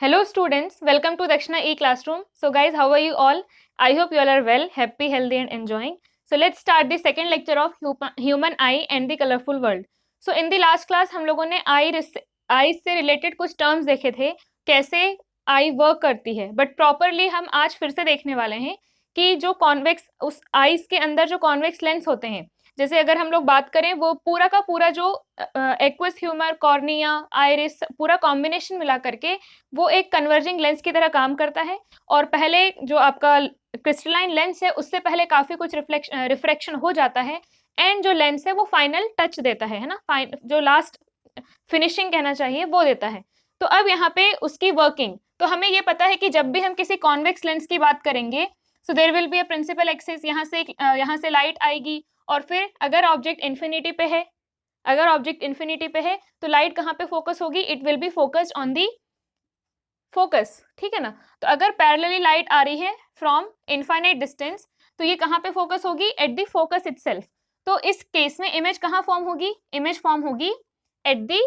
Hello students, welcome to Dakshina E-Classroom. So guys, how are you all? I hope you all are well, happy, healthy and enjoying. So let's start the second lecture of human eye and the colorful world. So in the last class हम लोगों ने आई से related कुछ terms देखे थे, कैसे I work करती है, बट प्रॉपरली हम आज फिर से देखने वाले हैं कि जो कॉन्वेक्स उस आईज के अंदर जो कॉन्वेक्स लेंस होते हैं, जैसे अगर हम लोग बात करें वो पूरा का पूरा जो एक्वस ह्यूमर, कॉर्निया, आइरिस पूरा कॉम्बिनेशन मिला करके वो एक कन्वर्जिंग लेंस की तरह काम करता है। और पहले जो आपका क्रिस्टलाइन लेंस है उससे पहले काफी कुछ रिफ्रैक्शन हो जाता है एंड जो लेंस है वो फाइनल टच देता है ना, जो लास्ट फिनिशिंग कहना चाहिए वो देता है। तो अब यहाँ पे उसकी वर्किंग, तो हमें ये पता है कि जब भी हम किसी कॉन्वेक्स लेंस की बात करेंगे so there will be a principal axis, यहाँ से लाइट आएगी और फिर अगर ऑब्जेक्ट इन्फिनिटी पे है तो लाइट कहाँ पे फोकस होगी, it will be focused on the focus, ठीक है ना। तो अगर पैरेलली लाइट आ रही है फ्रॉम इनफाइनाइट डिस्टेंस तो ये कहाँ पे फोकस होगी, एट द फोकस इटसेल्फ। तो इस केस में इमेज कहाँ फॉर्म होगी, इमेज फॉर्म होगी एट दी,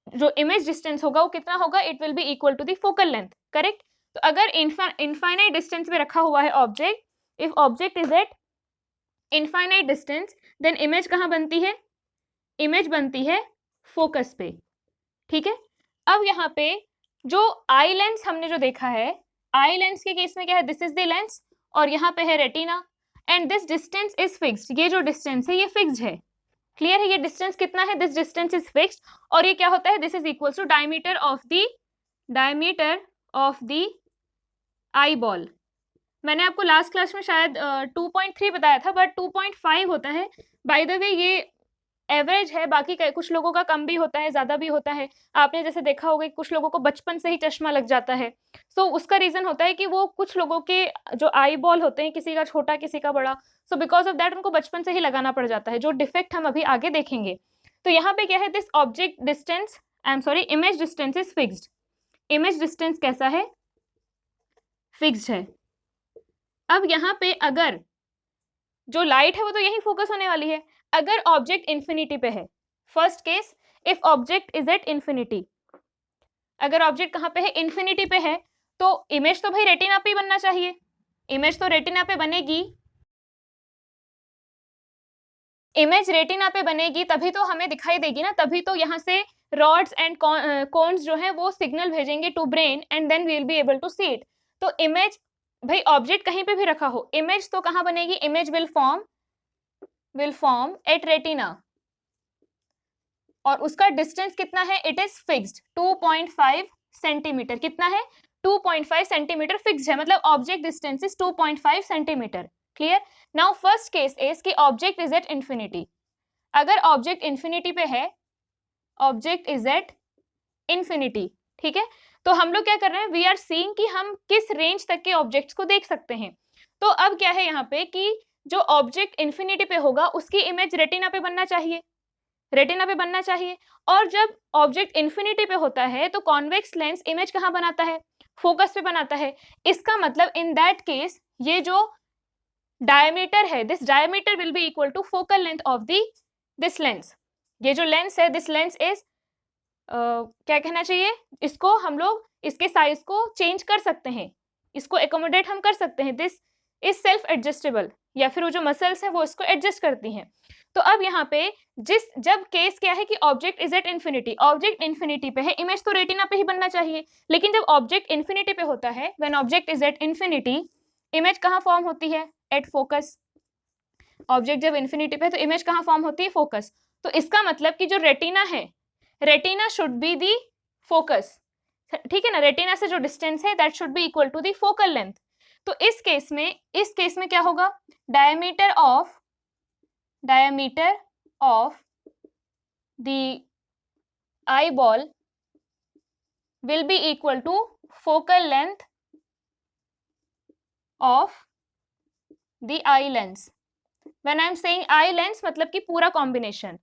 जो इमेज डिस्टेंस होगा वो कितना होगा, it will be equal to the focal length, correct. तो अगर इनफाइनाइट डिस्टेंस पे रखा हुआ है object, if object is at infinite distance then image कहाँ बनती है, इमेज बनती है फोकस पे, ठीक है। अब यहाँ पे जो आई लेंस हमने जो देखा है, आई लेंस के केस में क्या है, दिस इज द लेंस और यहाँ पे है retina and this distance is fixed, ये जो डिस्टेंस है ये फिक्स्ड है, क्लियर है। ये डिस्टेंस कितना है, दिस डिस्टेंस इज फिक्स्ड और ये क्या होता है, this is equal to diameter of the eyeball. मैंने आपको लास्ट क्लास में शायद 2.3 बताया था बट 2.5 होता है। बाय द वे ये एवरेज है, बाकी कुछ लोगों का कम भी होता है, ज्यादा भी होता है। आपने जैसे देखा होगा कि कुछ लोगों को बचपन से ही चश्मा लग जाता है, सो उसका रीजन होता है कि वो कुछ लोगों के जो आई बॉल होते हैं, किसी का छोटा किसी का बड़ा, सो बिकॉज ऑफ दैट उनको बचपन से ही लगाना पड़ जाता है, जो डिफेक्ट हम अभी आगे देखेंगे। तो यहाँ पे क्या है, this object distance, image distance is fixed. Image distance कैसा है, फिक्स्ड है। अब यहाँ पे अगर जो लाइट है वो तो यही फोकस होने वाली है। अगर ऑब्जेक्ट इंफिनिटी पे है, first case, if object is at infinity, अगर ऑब्जेक्ट कहाँ पे है, इंफिनिटी पे है, तो इमेज तो भाई रेटिना पे ही बनना चाहिए, इमेज तो रेटिना पे बनेगी, इमेज रेटिना पे बनेगी तभी तो हमें दिखाई देगी ना, तभी तो यहाँ से रॉड्स एंड कोन्स जो है वो सिग्नल भेजेंगे to brain and then we will be able to see it. तो इमेज, भाई ऑब्जेक्ट कहीं पे भी रखा हो, इमेज तो कहाँ बनेगी, image will form at retina और उसका डिस्टेंस कितना है, इट इज फिक्स्ड 2.5 सेंटीमीटर। कितना है, 2.5 सेंटीमीटर फिक्स्ड है, मतलब object distance is 2.5 centimetre, clear. Now first case is कि ऑब्जेक्ट इज एट इंफिनिटी। अगर ऑब्जेक्ट इंफिनिटी पे है, ऑब्जेक्ट इज एट इंफिनिटी, ठीक है, तो हम लोग क्या कर रहे हैं, वी आर सीइंग कि हम किस रेंज तक के ऑब्जेक्ट्स को देख सकते हैं। तो अब क्या है यहाँ पे कि जो ऑब्जेक्ट इंफिनिटी पे होगा उसकी इमेज रेटिना पे बनना चाहिए, रेटिना पे बनना चाहिए। और जब ऑब्जेक्ट इंफिनिटी पे होता है तो कॉन्वेक्स लेंस इमेज कहाँ बनाता है, फोकस पे बनाता है। इसका मतलब इन दैट केस ये जो डायमीटर है, this diameter will be equal to focal length of this lens. ये जो लेंस है, दिस लेंस इज क्या कहना चाहिए, इसको हम लोग इसके साइज को चेंज कर सकते हैं, इसको एकोमोडेट हम कर सकते हैं, दिस इज सेल्फ एडजस्टेबल, या फिर वो जो मसल्स है वो इसको एडजस्ट करती हैं। तो अब यहाँ पे जब केस क्या है कि object is at infinity, object infinity पे है, इमेज तो रेटिना पे ही बनना चाहिए, लेकिन जब ऑब्जेक्ट इंफिनिटी पे होता है, when object is at infinity, image कहाँ फॉर्म होती है, एट फोकस। ऑब्जेक्ट जब इंफिनिटी पे है तो इमेज कहाँ फॉर्म होती है, फोकस। तो इसका मतलब कि जो रेटिना है, retina should be the focus, ठीक है ना, रेटिना से जो डिस्टेंस है that should be equal to the focal length. तो इस केस में क्या होगा, diameter of the eyeball will be equal to focal length of the eye lens. When I am saying eye lens मतलब कि पूरा कॉम्बिनेशन,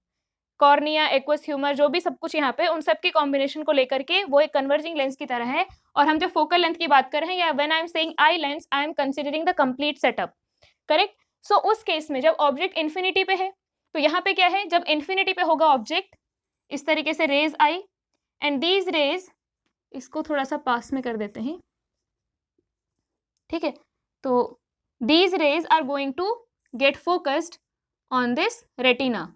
कॉर्निया, एक्वस ह्यूमर, जो भी सब कुछ यहाँ पे, उन सब के कॉम्बिनेशन को लेकर के वो एक कन्वर्जिंग लेंस की तरह है। और हम जो फोकल लेंथ की बात कर रहे हैं, या when I am saying eye lens, I am considering the complete setup, correct. So उस केस में जब ऑब्जेक्ट इंफिनिटी पे है तो यहाँ पे क्या है, जब इंफिनिटी पे होगा ऑब्जेक्ट, इस तरीके से रेज आई एंड दीज रेज इसको थोड़ा सा पास में कर देते हैं, ठीक है। तो these rays are going to get focused on this retina.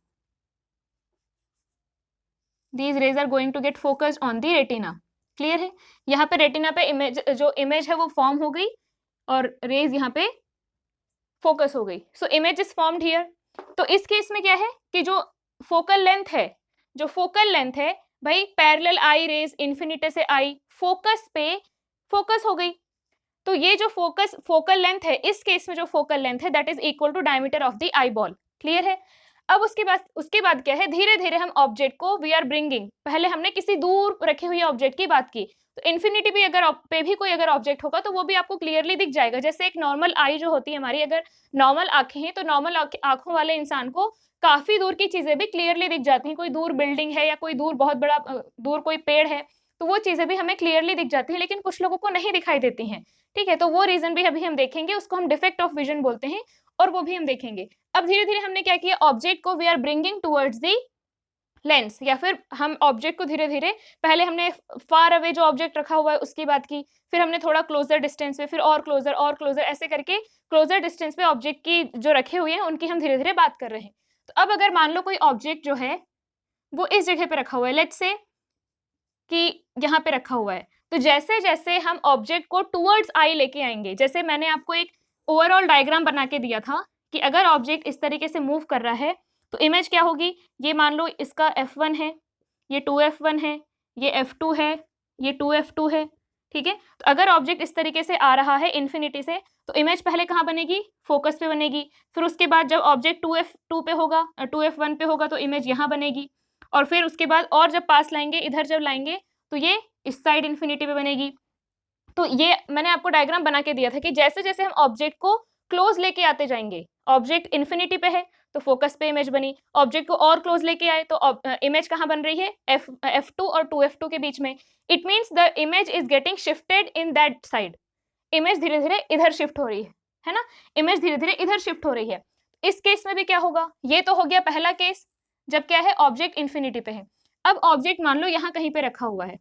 These rays are going to get focused on the retina. Clear है? यहाँ पे रेटिना पे इमेज, जो इमेज है वो फॉर्म हो गई और रेज यहाँ पे फोकस हो गई। So image is formed here. तो इस केस में क्या है कि जो फोकल लेंथ है, जो फोकल लेंथ है भाई, पैरेलल आई रेज इन्फिनिटी से आई फोकस पे फोकस हो गई। तो ये जो फोकल लेंथ है, इस केस में जो फोकल लेंथ है that is equal to diameter of the eyeball. Clear है? अब उसके बाद क्या है, धीरे धीरे हम ऑब्जेक्ट को वी आर ब्रिंगिंग, पहले हमने किसी दूर रखे हुए ऑब्जेक्ट की बात की, तो इन्फिनिटी भी अगर पे भी कोई अगर ऑब्जेक्ट होगा तो वो भी आपको क्लियरली दिख जाएगा। जैसे एक नॉर्मल आई जो होती है हमारी, अगर नॉर्मल आंखें हैं तो नॉर्मल आंखों वाले इंसान को काफी दूर की चीजें भी क्लियरली दिख जाती हैं। कोई दूर बिल्डिंग है या कोई दूर बहुत बड़ा दूर कोई पेड़ है तो वो चीजें भी हमें क्लियरली दिख जाती हैं, लेकिन कुछ लोगों को नहीं दिखाई देती हैं। ठीक है, तो वो रीजन भी अभी हम देखेंगे, उसको हम डिफेक्ट ऑफ विजन बोलते हैं और वो भी हम देखेंगे। अब धीरे धीरे हमने क्या किया, ऑब्जेक्ट को we are bringing towards the lens, या फिर हम ऑब्जेक्ट को धीरे धीरे, पहले हमने फार अवे जो ऑब्जेक्ट रखा हुआ है उसकी बात की, फिर हमने थोड़ा क्लोजर डिस्टेंस पे, फिर और क्लोजर, ऐसे करके क्लोजर डिस्टेंस पे ऑब्जेक्ट की जो रखे हुए हैं उनकी हम धीरे धीरे बात कर रहे हैं। तो अब अगर मान लो कोई ऑब्जेक्ट जो है वो इस जगह पे रखा हुआ है, लेट्स से कि यहाँ पे रखा हुआ है, तो जैसे जैसे हम ऑब्जेक्ट को टुवर्ड्स आई लेके आएंगे, जैसे मैंने आपको एक ओवरऑल डायग्राम बना के दिया था कि अगर ऑब्जेक्ट इस तरीके से मूव कर रहा है तो इमेज क्या होगी, ये मान लो इसका F1 है, ये 2F1 है, ये F2 है, ये 2F2 है, ठीक है। तो अगर ऑब्जेक्ट इस तरीके से आ रहा है इन्फिनिटी से, तो इमेज पहले कहाँ बनेगी, फोकस पे बनेगी। फिर उसके बाद जब ऑब्जेक्ट 2F2 पे होगा, 2F1 पे होगा तो इमेज यहाँ बनेगी, और फिर उसके बाद और जब पास लाएंगे, इधर जब लाएंगे तो ये इस साइड इन्फिनिटी पे बनेगी। तो ये मैंने आपको डायग्राम बना के दिया था कि जैसे जैसे हम ऑब्जेक्ट को क्लोज लेके आते जाएंगे, ऑब्जेक्ट इन्फिनिटी पे है तो फोकस पे इमेज बनी, ऑब्जेक्ट को और क्लोज लेके आए तो इमेज कहाँ बन रही है, F2 और 2F2 के बीच में। It means the image is getting shifted in that side, image धीरे धीरे इधर शिफ्ट हो रही है ना, इमेज धीरे धीरे इधर शिफ्ट हो रही है। इस केस में भी क्या होगा, ये तो हो गया पहला केस जब क्या है ऑब्जेक्ट इन्फिनिटी पे है। अब ऑब्जेक्ट मान लो यहाँ कहीं पे रखा हुआ है,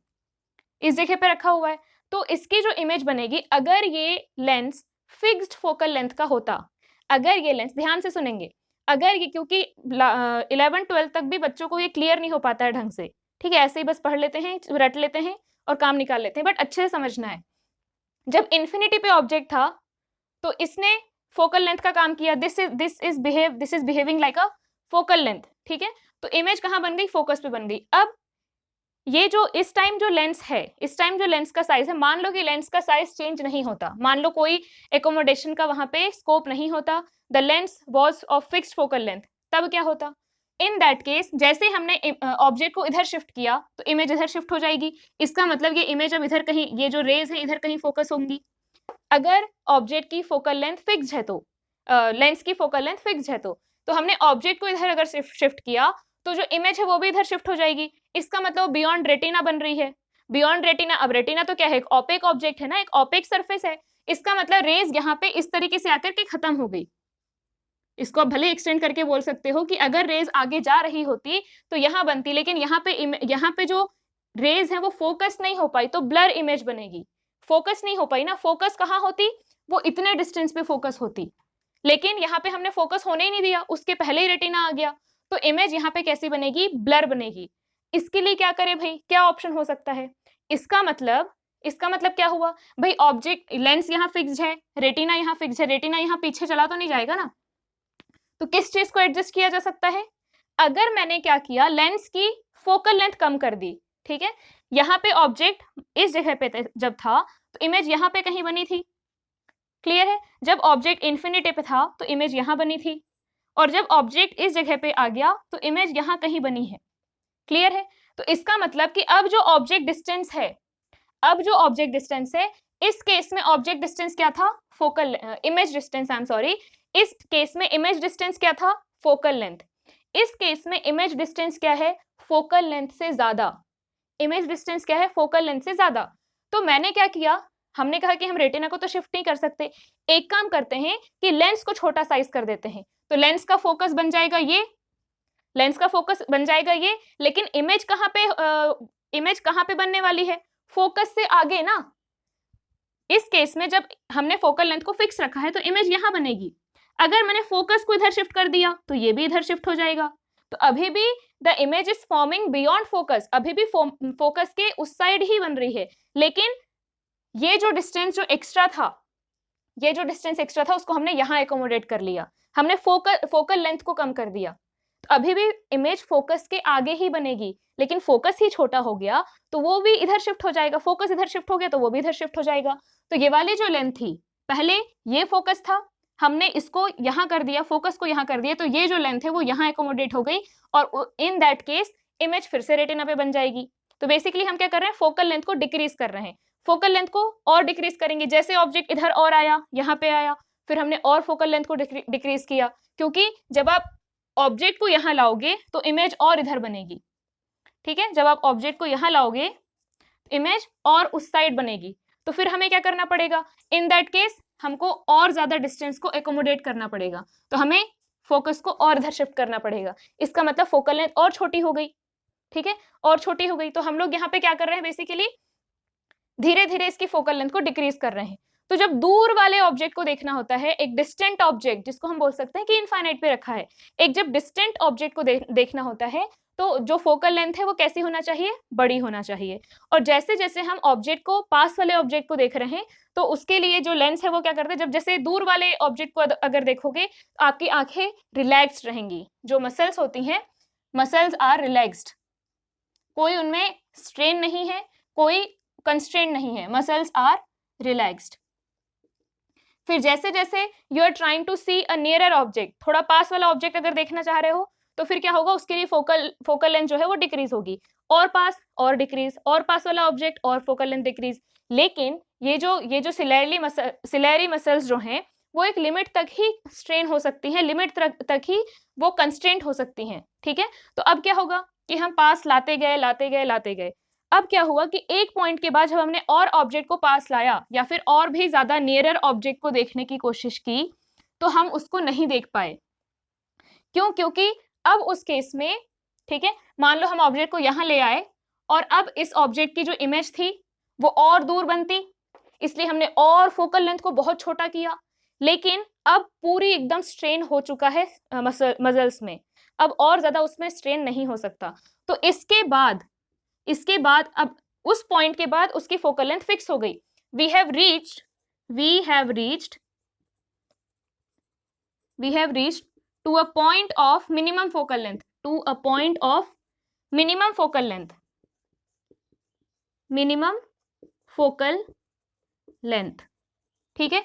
इस जगह पे रखा हुआ है, तो इसकी जो इमेज बनेगी, अगर ये लेंस फिक्स्ड फोकल लेंथ का होता, अगर ये लेंस, ध्यान से सुनेंगे, अगर ये, क्योंकि 11-12 तक भी बच्चों को ये क्लियर नहीं हो पाता है ढंग से, ठीक है, ऐसे ही बस पढ़ लेते हैं, रट लेते हैं और काम निकाल लेते हैं, बट अच्छे से समझना है। जब इन्फिनिटी पे ऑब्जेक्ट था तो इसने फोकल लेंथ का काम किया, this is behaving like a focal length, ठीक है। तो इमेज कहाँ बन गई, फोकस पे बन गई। अब ये जो इस टाइम जो लेंस है, इस टाइम जो लेंस का साइज है, मान लो कि लेंस का साइज चेंज नहीं होता, मान लो कोई एकोमोडेशन का वहां पे स्कोप नहीं होता, the lens was of fixed focal length, तब क्या होता, इन दैट केस जैसे हमने ऑब्जेक्ट को इधर शिफ्ट किया तो इमेज इधर शिफ्ट हो जाएगी। इसका मतलब ये इमेज अब इधर कहीं, ये जो रेज है इधर कहीं फोकस होंगी। अगर ऑब्जेक्ट की फोकल लेंथ फिक्स्ड है तो लेंस की फोकल लेंथ फिक्स्ड है तो हमने ऑब्जेक्ट को इधर अगर शिफ्ट किया तो जो इमेज है वो भी इधर शिफ्ट हो जाएगी। इसका मतलब बियॉन्ड रेटिना बन रही है, बियॉन्ड रेटिना। अब रेटिना तो क्या है, एक ओपेक ऑब्जेक्ट है ना, एक ओपेक सरफेस है। इसका मतलब रेज यहाँ पे इस तरीके से आकर के खत्म हो गई। इसको आप भले एक्सटेंड करके बोल सकते हो कि अगर रेज आगे जा रही होती तो यहाँ बनती, लेकिन यहाँ पे जो रेज है वो फोकस नहीं हो पाई तो ब्लर इमेज बनेगी। फोकस नहीं हो पाई ना, फोकस कहाँ होती, वो इतने डिस्टेंस पे फोकस होती, लेकिन यहाँ पे हमने फोकस होने ही नहीं दिया, उसके पहले ही रेटिना आ गया, तो इमेज यहाँ पे कैसी बनेगी, ब्लर बनेगी। इसके लिए क्या करे भाई, क्या ऑप्शन हो सकता है, इसका मतलब क्या हुआ भाई, ऑब्जेक्ट लेंस यहाँ फिक्स्ड है, रेटिना यहाँ फिक्स्ड है, रेटिना यहाँ पीछे चला तो नहीं जाएगा ना, तो किस चीज को एडजस्ट किया जा सकता है, अगर मैंने क्या किया, लेंस की फोकल लेंथ कम कर दी, ठीक है, यहाँ पे ऑब्जेक्ट इस जगह पे जब था तो इमेज यहाँ पे कहीं बनी थी, क्लियर है, जब ऑब्जेक्ट इन्फिनिटी पे था तो इमेज यहाँ बनी थी, और जब ऑब्जेक्ट इस जगह पे आ गया तो इमेज यहाँ कहीं बनी है, क्लियर है। तो इसका मतलब कि अब जो ऑब्जेक्ट डिस्टेंस है, इस केस में ऑब्जेक्ट डिस्टेंस क्या था, focal image distance, I am sorry, इस केस में इमेज डिस्टेंस क्या था, फोकल लेंथ। इस केस में इमेज डिस्टेंस क्या है, फोकल लेंथ से ज्यादा, इमेज डिस्टेंस क्या है, फोकल लेंथ से ज्यादा। तो मैंने क्या किया, हमने कहा कि हम रेटिना को तो शिफ्ट नहीं कर सकते, एक काम करते हैं कि लेंस को छोटा साइज कर देते हैं, तो लेंस का फोकस बन जाएगा ये, लेंस का फोकस बन जाएगा ये, लेकिन इमेज कहाँ पे बनने वाली है, फोकस से आगे ना। इस केस में जब हमने फोकल लेंथ को फिक्स रखा है तो इमेज यहाँ बनेगी। अगर मैंने फोकस को इधर शिफ्ट कर दिया तो ये भी इधर शिफ्ट हो जाएगा। तो अभी भी the image is forming beyond focus, अभी भी फोकस के उस साइड ही बन रही है, लेकिन ये जो डिस्टेंस जो एक्स्ट्रा था, ये जो डिस्टेंस एक्स्ट्रा था उसको हमने यहाँ एकोमोडेट कर लिया, हमने फोकल लेंथ को कम कर दिया। तो अभी भी इमेज फोकस के आगे ही बनेगी, लेकिन फोकस ही छोटा हो गया तो वो भी इधर शिफ्ट हो जाएगा, फोकस इधर शिफ्ट हो गया तो वो भी इधर शिफ्ट हो जाएगा। तो ये वाली जो लेंथ थी, पहले ये फोकस था, हमने इसको यहाँ कर दिया, फोकस को यहाँ कर दिया, तो ये जो लेंथ है वो यहाँ एकोमोडेट हो गई और इन दैट केस इमेज फिर से रेटिना पे बन जाएगी। तो बेसिकली हम क्या कर रहे हैं, फोकल लेंथ को डिक्रीज कर रहे हैं। फोकल लेंथ को और डिक्रीज करेंगे, जैसे ऑब्जेक्ट इधर और आया, यहाँ पे आया, फिर हमने और फोकल लेंथ को डिक्रीज किया, क्योंकि जब आप ऑब्जेक्ट को यहाँ लाओगे तो इमेज और इधर बनेगी। ठीक है, जब आप ऑब्जेक्ट को यहाँ लाओगे इमेज और उस साइड बनेगी, तो फिर हमें क्या करना पड़ेगा, इन दैट केस हमको और ज्यादा डिस्टेंस को एकोमोडेट करना पड़ेगा, तो हमें फोकस को और इधर शिफ्ट करना पड़ेगा। इसका मतलब फोकल लेंथ और छोटी हो गई। ठीक है, और छोटी हो गई, तो हम लोग यहाँ पे क्या कर रहे हैं, बेसिकली धीरे धीरे इसकी फोकल लेंथ को डिक्रीज कर रहे हैं। तो जब दूर वाले ऑब्जेक्ट को देखना होता है, एक डिस्टेंट ऑब्जेक्ट जिसको हम बोल सकते हैं कि इनफाइनाइट पे रखा है, एक जब डिस्टेंट ऑब्जेक्ट को देखना होता है तो जो फोकल लेंथ है वो कैसी होना चाहिए, बड़ी होना चाहिए। और जैसे जैसे हम ऑब्जेक्ट को, पास वाले ऑब्जेक्ट को देख रहे हैं, तो उसके लिए जो लेंस है वो क्या करते हैं, जब जैसे दूर वाले ऑब्जेक्ट को अगर देखोगे तो आपकी आंखें रिलैक्स्ड रहेंगी, जो मसल्स होती हैं, मसल्स आर रिलैक्स्ड, कोई उनमें स्ट्रेन नहीं है, कोई कंस्ट्रेंट नहीं है, मसल्स आर रिलैक्स्ड। फिर जैसे जैसे you are trying to see a nearer object, थोड़ा पास वाला ऑब्जेक्ट अगर देखना चाह रहे हो तो फिर क्या होगा, उसके लिए फोकल लेंथ जो है वो डिक्रीज होगी, और पास और डिक्रीज, और पास वाला ऑब्जेक्ट और फोकल लेंथ डिक्रीज। लेकिन ये जो सिलेरी मसल्स जो हैं वो एक लिमिट तक ही स्ट्रेन हो सकती हैं, लिमिट तक ही वो कंस्ट्रेंट हो सकती हैं। ठीक है, तो अब क्या होगा कि हम पास लाते गए लाते गए लाते गए, अब क्या हुआ कि एक पॉइंट के बाद जब हमने और ऑब्जेक्ट को पास लाया या फिर और भी ज्यादा नियरर ऑब्जेक्ट को देखने की कोशिश की तो हम उसको नहीं देख पाए। क्यों? क्योंकि अब उस केस में, ठीक है, मान लो हम ऑब्जेक्ट को यहाँ ले आए और अब इस ऑब्जेक्ट की जो इमेज थी वो और दूर बनती, इसलिए हमने और फोकल लेंथ को बहुत छोटा किया, लेकिन अब पूरी एकदम स्ट्रेन हो चुका है मसल्स में, अब और ज्यादा उसमें स्ट्रेन नहीं हो सकता। तो इसके बाद अब उस पॉइंट के बाद उसकी फोकल लेंथ फिक्स हो गई। we have reached to a point of minimum focal length, minimum focal length। ठीक है,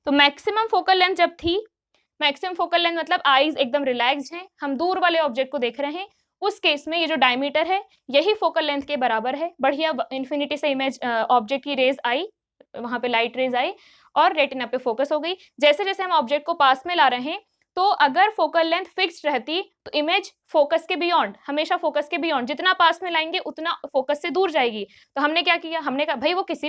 तो मैक्सिमम फोकल लेंथ जब थी, मैक्सिमम फोकल लेंथ मतलब आईज एकदम रिलैक्स्ड हैं, हम दूर वाले ऑब्जेक्ट को देख रहे हैं, उस केस में ये जो डायमीटर है यही फोकल लेंथ के बराबर है। बढ़िया इन्फिनिटी से इमेज ऑब्जेक्ट की रेज आई, वहां पे लाइट रेज आई और रेटिना पे फोकस हो गई। जैसे जैसे हम ऑब्जेक्ट को पास में ला रहे हैं, तो अगर फोकल लेंथ फिक्स्ड रहती तो इमेज फोकस के बियॉन्ड, हमेशा फोकस के बियॉन्ड, जितना पास में लाएंगे उतना फोकस से दूर जाएगी। तो हमने क्या किया, हमने कहा भाई वो किसी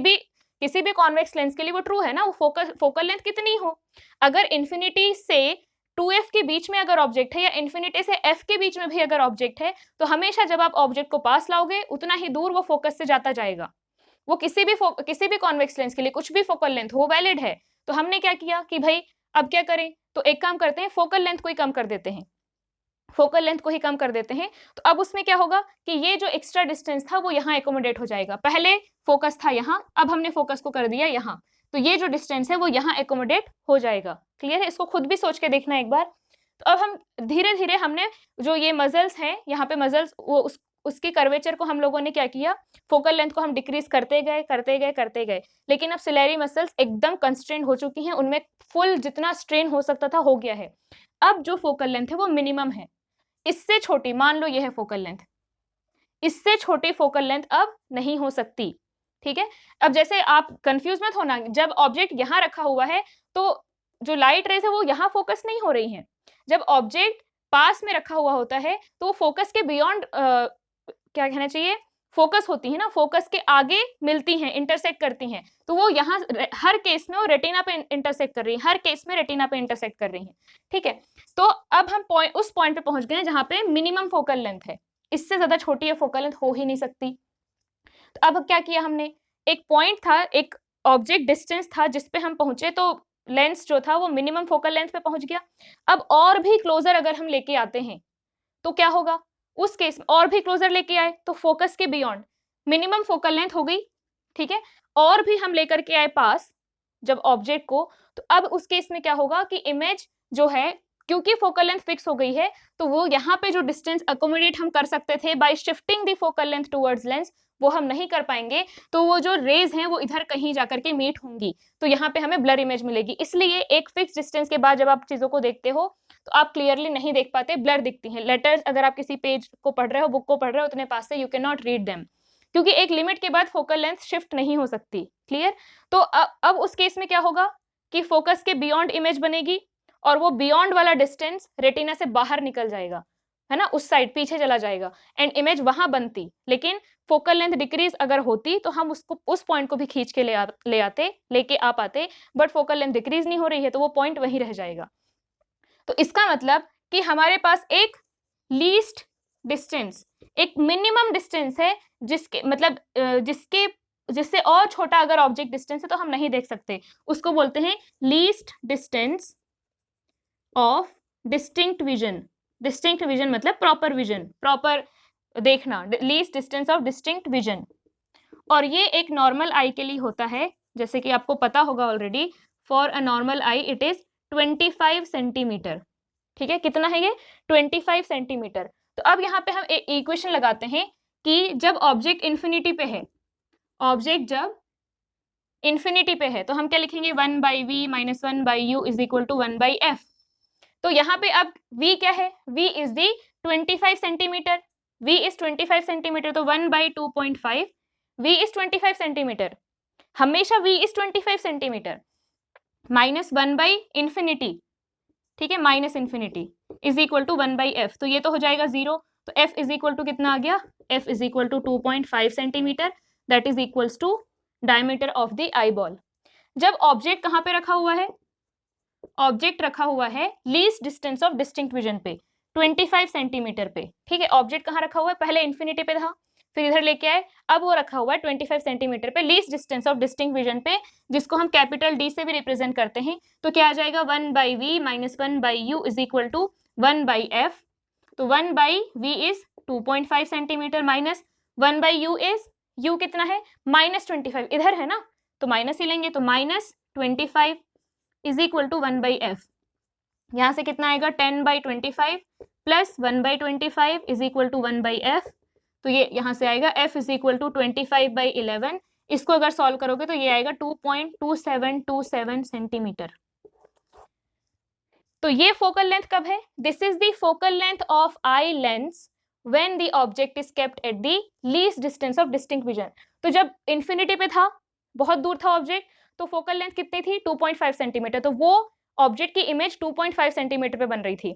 भी कॉन्वेक्स लेंस के लिए वो ट्रू है ना, वो फोकल लेंथ कितनी हो, अगर इन्फिनिटी से 2f के बीच में अगर ऑब्जेक्ट है या इन्फिनिटी से f के बीच में भी अगर ऑब्जेक्ट है, तो हमेशा जब आप ऑब्जेक्ट को पास लाओगे उतना ही दूर वो फोकस से जाता जाएगा। वो किसी भी कॉन्वेक्स लेंस के लिए कुछ भी फोकल लेंथ वो वैलिड है। तो हमने क्या किया कि भाई अब क्या करें, तो एक काम करते हैं, फोकल लेंथ को ही कम कर देते हैं, फोकल लेंथ को ही कम कर देते हैं। तो अब उसमें क्या होगा कि ये जो एक्स्ट्रा डिस्टेंस था वो यहाँ एकोमोडेट हो जाएगा। पहले फोकस था यहाँ, अब हमने फोकस को कर दिया यहाँ, तो ये जो डिस्टेंस है वो यहाँ एकोमोडेट हो जाएगा। क्लियर है? इसको खुद भी सोच के देखना एक बार। तो अब हम धीरे धीरे हमने जो ये मसल्स हैं, यहाँ पे मसल्स, वो उसकी कर्वेचर को हम लोगों ने क्या किया, फोकल लेंथ को हम डिक्रीज करते गए, लेकिन अब सिलेरी मसल्स एकदम कंस्ट्रेंट हो चुकी हैं, उनमें फुल जितना स्ट्रेन हो सकता था हो गया है। अब जो फोकल लेंथ है वो मिनिमम है, इससे छोटी, मान लो ये है फोकल लेंथ, इससे छोटी फोकल लेंथ अब नहीं हो सकती। ठीक है, अब जैसे आप कंफ्यूज मत होना, जब ऑब्जेक्ट यहाँ रखा हुआ है तो जो लाइट रेज है वो यहाँ फोकस नहीं हो रही है, जब ऑब्जेक्ट पास में रखा हुआ होता है तो फोकस के बियॉन्ड क्या कहना चाहिए, फोकस होती है ना, फोकस के आगे मिलती हैं, इंटरसेक्ट करती हैं, तो वो यहाँ हर केस में वो रेटिना पे इंटरसेक्ट कर रही है, हर केस में रेटिना पे इंटरसेक्ट कर रही है। ठीक है, तो अब हम उस पॉइंट पे पहुंच गए हैं जहां पे मिनिमम फोकल लेंथ है, इससे ज्यादा छोटी है फोकल लेंथ हो ही नहीं सकती। तो अब क्या किया हमने, एक पॉइंट था, एक ऑब्जेक्ट डिस्टेंस था जिस पे हम पहुंचे, तो लेंस जो था वो मिनिमम फोकल लेंथ पे पहुंच गया। अब और भी क्लोजर अगर हम लेके आते हैं तो क्या होगा, उस केस में और भी क्लोजर लेके आए तो फोकस के बियॉन्ड मिनिमम फोकल लेंथ हो गई, ठीक है, और भी हम लेकर के आए पास जब ऑब्जेक्ट को, तो अब उस केस में क्या होगा कि इमेज जो है, क्योंकि फोकल लेंथ फिक्स हो गई है, तो वो यहाँ पे जो डिस्टेंस अकोमोडेट हम कर सकते थे bye shifting the focal length towards lens, वो हम नहीं कर पाएंगे। तो वो जो रेज हैं वो इधर कहीं जाकर के मीट होंगी, तो यहाँ पे हमें ब्लर इमेज मिलेगी। इसलिए एक फिक्स डिस्टेंस के बाद जब आप चीजों को देखते हो तो आप क्लियरली नहीं देख पाते, ब्लर दिखती हैं लेटर्स। अगर आप किसी पेज को पढ़ रहे हो, बुक को पढ़ रहे हो, उतने पास से you can not read them, क्योंकि एक लिमिट के बाद फोकल लेंथ शिफ्ट नहीं हो सकती। क्लियर? तो अब उस केस में क्या होगा कि फोकस के बियॉन्ड इमेज बनेगी, और वो बियॉन्ड वाला डिस्टेंस रेटिना से बाहर निकल जाएगा, है ना, उस साइड पीछे चला जाएगा, एंड इमेज वहां बनती। लेकिन फोकल लेंथ डिक्रीज अगर होती तो हम उसको, उस पॉइंट को भी खींच के लेके आ पाते, बट फोकल लेंथ डिक्रीज नहीं हो रही है तो वो पॉइंट वहीं रह जाएगा। तो इसका मतलब कि हमारे पास एक लीस्ट डिस्टेंस, एक मिनिमम डिस्टेंस है जिसके मतलब जिससे और छोटा अगर ऑब्जेक्ट डिस्टेंस है तो हम नहीं देख सकते, उसको बोलते हैं least distance of distinct vision. Distinct vision मतलब प्रॉपर विजन, प्रॉपर देखना, least distance of distinct vision. और ये एक नॉर्मल आई के लिए होता है, जैसे कि आपको पता होगा already, for a normal I it is 25 centimetre. ठीक है, कितना है ये? 25 सेंटीमीटर। तो अब यहाँ पे हम एक इक्वेशन लगाते हैं कि जब ऑब्जेक्ट इन्फिनिटी पे है, ऑब्जेक्ट जब इन्फिनिटी पे है, तो हम क्या लिखेंगे, 1/v minus 1/u is equal to 1/f। तो यहाँ पे अब v क्या है, v is the 25 centimetre, v is 25 centimetre, तो 1/2.5, v इज 25 सेंटीमीटर, हमेशा v इज 25 सेंटीमीटर, माइनस 1/इंफिनिटी, ठीक है, minus infinity is equal to 1/f। तो ये तो हो जाएगा 0, तो f इज इक्वल टू कितना आ गया, f is equal to 2.5 centimetre, that is equals to diameter of the eyeball. जब ऑब्जेक्ट कहाँ पे रखा हुआ है, ऑब्जेक्ट रखा हुआ है least distance of distinct vision पे, 25 सेंटीमीटर पे, ठीक है, ऑब्जेक्ट कहाँ रखा हुआ है, पहले इन्फिनिटी पे था, फिर इधर लेके आए, अब वो रखा हुआ है 25 सेंटीमीटर पे, least distance of distinct vision पे, जिसको हम कैपिटल डी से भी रिप्रेजेंट करते हैं। तो क्या आ जाएगा, 1/v minus 1/u is equal to 1/f। तो 1/v is 2.5 centimetre minus 1/u is, u कितना है, -25, इधर है ना, तो माइनस ही लेंगे, तो -25 इज इक्वल टू 1/f। यहाँ से कितना आएगा, 10/25 plus 1/25 is equal to 1/f। तो ये यहाँ से आएगा f इज इक्वल टू 25/11। इसको अगर सॉल्व करोगे तो ये आएगा 2.2727 सेंटीमीटर। तो ये फोकल लेंथ कब है, this is the focal length of eye lens when the object is kept at the least distance of distinct vision. तो जब इंफिनिटी पे था, बहुत दूर था ऑब्जेक्ट, तो फोकल लेंथ कितनी थी, 2.5 सेंटीमीटर, तो वो ऑब्जेक्ट की इमेज 2.5 सेंटीमीटर पे बन रही थी।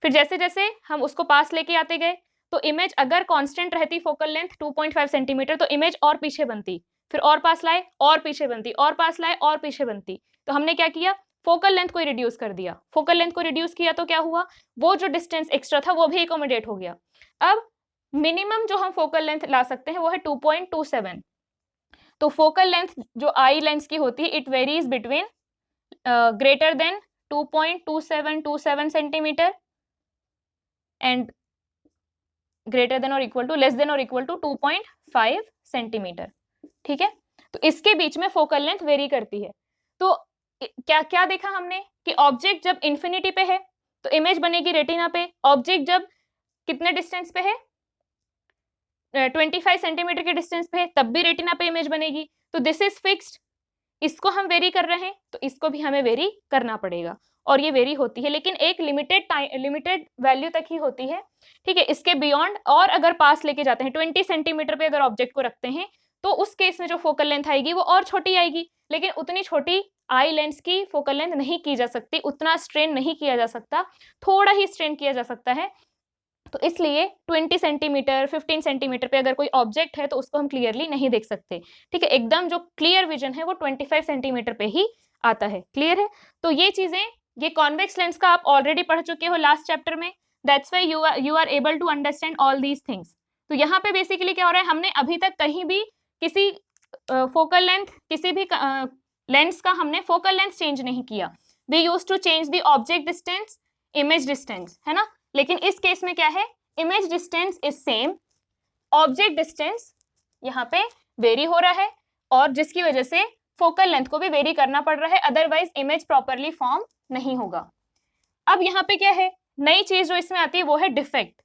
फिर जैसे जैसे हम उसको पास लेके आते गए, तो इमेज अगर कांस्टेंट रहती फोकल लेंथ 2.5 सेंटीमीटर, तो इमेज और पीछे बनती, फिर और पास लाए और पीछे बनती, और पास लाए और पीछे बनती। तो हमने क्या किया, फोकल लेंथ को रिड्यूस कर दिया, फोकल लेंथ को रिड्यूस किया तो क्या हुआ, वो जो डिस्टेंस एक्स्ट्रा था वो भी एकोमोडेट हो गया। अब मिनिमम जो हम फोकल लेंथ ला सकते हैं वो है 2.27। तो फोकल लेंथ जो आई लेंस की होती है, it varies between greater than 2.2727 centimetre and greater than और इक्वल टू, लेस देन और इक्वल टू 2.5 सेंटीमीटर। ठीक है, तो इसके बीच में फोकल लेंथ वेरी करती है। तो क्या क्या देखा हमने कि ऑब्जेक्ट जब इंफिनिटी पे है तो इमेज बनेगी रेटिना पे, ऑब्जेक्ट जब कितने डिस्टेंस पे है, 25 सेंटीमीटर के डिस्टेंस पे है, तब भी रेटिना पे इमेज बनेगी। तो दिस इज फिक्स्ड, इसको हम वेरी कर रहे हैं तो इसको भी हमें वेरी करना पड़ेगा, और ये वेरी होती है, लेकिन एक लिमिटेड वैल्यू तक ही होती है। ठीक है, इसके बियॉन्ड और अगर पास लेके जाते हैं, 20 सेंटीमीटर पे अगर ऑब्जेक्ट को रखते हैं, तो उस केस में जो फोकल लेंथ आएगी वो और छोटी आएगी, लेकिन उतनी छोटी आई लेंस की फोकल लेंथ नहीं की जा सकती, उतना स्ट्रेन नहीं किया जा सकता, थोड़ा ही स्ट्रेन किया जा सकता है। तो इसलिए 20 सेंटीमीटर 15 सेंटीमीटर पे अगर कोई ऑब्जेक्ट है तो उसको हम क्लियरली नहीं देख सकते। ठीक है, एकदम जो क्लियर विजन है वो 25 सेंटीमीटर पे ही आता है। क्लियर है? तो ये चीजें, ये कॉन्वेक्स लेंस का आप ऑलरेडी पढ़ चुके हो लास्ट चैप्टर में, that's why you are able to understand all these things. तो यहाँ पे बेसिकली क्या हो रहा है, हमने अभी तक कहीं भी किसी फोकल लेंथ, किसी भी लेंस का हमने फोकल लेंथ चेंज नहीं किया. We use to change the object distance, image distance, है ना. लेकिन इस केस में क्या है, image distance is same, object distance यहाँ पे वेरी हो रहा है, और जिसकी वजह से फोकल लेंथ को भी वेरी करना पड़ रहा है, अदरवाइज इमेज प्रॉपरली फॉर्म नहीं होगा. अब यहाँ पे क्या है, नई चीज जो इसमें आती है वो है डिफेक्ट.